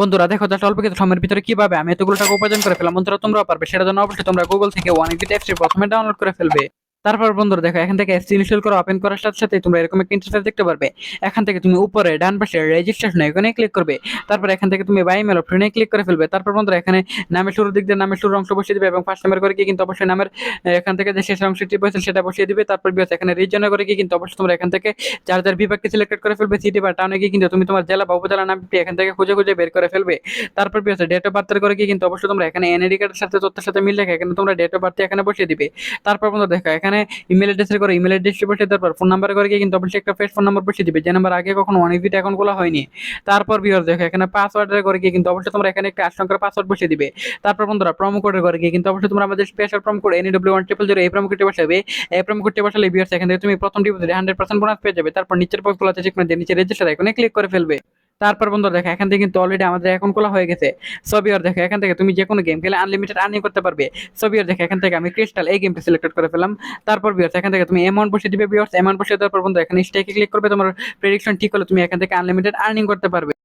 বন্ধুরা দেখো জাস্ট অল্প কিছু সময়ের ভিতরে কিভাবে আমি এতগুলো টাকা উপার্জন করে ফেলাম। বন্ধুরা তোমরাও পারবে, সেটার জন্য অবশ্যই তোমরা গুগল থেকে অনেকটা অ্যাপস প্রথমে ডাউনলোড করে ফেলবে। তারপর বন্ধুরা দেখো এখান থেকে অ্যাপস ইনস্টল করে ওপেন করার সাথে সাথে তোমরা এরকম একটা ইন্টারফেস দেখতে পারবে। এখান থেকে তুমি উপরে ডান পাশে রেজিস্ট্রেশন এখানে ক্লিক করবে। তারপর এখান থেকে তুমি বাই মেল অপশনে ক্লিক করে ফেলবে। তারপর বন্ধুরা এখানে নামের শুরুর দিক দিয়ে নামের শুরুর অংশ বসিয়ে দিবে এবং ফার্স্ট নাম্বার করে কি কিন্তু অবশ্যই নামের এখান থেকে যে শেষের অংশটি বসে সেটা বসিয়ে দিবে। তারপর বিয়াস এখানে রিজনে করে কি কিন্তু অবশ্যই তোমরা এখান থেকে যার যার বিভাগকে সিলেক্টেড করে ফেলবে। সিটি বা টাউনে গিয়ে কিন্তু তুমি তোমার জেলা বা উপজেলা নামটি এখান থেকে খুঁজে খুঁজে বের করে ফেলবে। তারপর কি আছে ডেট অফ বার্থের করে কি কিন্তু অবশ্যই তোমরা এখানে এনআইডি কার্ডের সাথে তথ্যের সাথে মিল রেখে এখানে তোমরা ডেট অফ বার্থ এখানে বসিয়ে দিবে। তারপর বন্ধু দেখো এখানে ইমেল অ্যাড্রেসের করে ইমেল অ্যাড্রেসটি বসিয়ে দেওয়ার পর ফোন নাম্বার করে কি কিন্তু অবশ্যই একটা ফেস ফোন নাম্বার বসিয়ে দিবে, যে নাম্বার আগে কখনো অনেক ভিডিও অ্যাকাউন্ট খোলা হয়নি। তারপর ভিউয়ার দেখো এখানে পাসওয়ার্ডের করে কি কিন্তু অবশ্যই তোমরা এখানে একটা 8 সংখ্যার পাসওয়ার্ড বসিয়ে দিবে। তারপর বন্ধুরা প্রোমো কোডের করে কি কিন্তু অবশ্যই তোমরা আমাদের স্পেশাল প্রোমো কোড NW1000 এই প্রোমো কোডটি বসাবে। এই প্রোমো কোডটি বসালে ভিউয়ার্স এখান থেকে তুমি প্রথম ডিপোজিটে 100% বোনাস পেয়ে যাবে। তারপর নিচের বক্সগুলোতে চেক করে দিয়ে নিচে রেজিস্টার আইকনে ক্লিক করে ফেলবে। তারপর বন্ধুরা দেখো এখান থেকে কিন্তু অলরেডি আমাদের অ্যাকাউন্ট খোলা হয়ে গেছে। সো ভিউয়ার দেখো এখান থেকে তুমি যে কোনো গেম খেলে আনলিমিটেড আর্নিং করতে পারবে। সো ভিউয়ার দেখো এখান থেকে আমি ক্রিস্টাল এই গেমটি সিলেক্ট করে ফেলাম। তারপর ভিউয়ার্স এখান থেকে তুমি অ্যামাউন্ট বসিয়ে দিবে। ভিউয়ার্স অ্যামাউন্ট বসিয়ে দেওয়ার পর বন্ধু এখানে স্টেকে ক্লিক করবে। তোমার প্রেডিকশন ঠিক হলে তুমি এখান থেকে আনলিমিটেড আর্নিং করতে পারবে।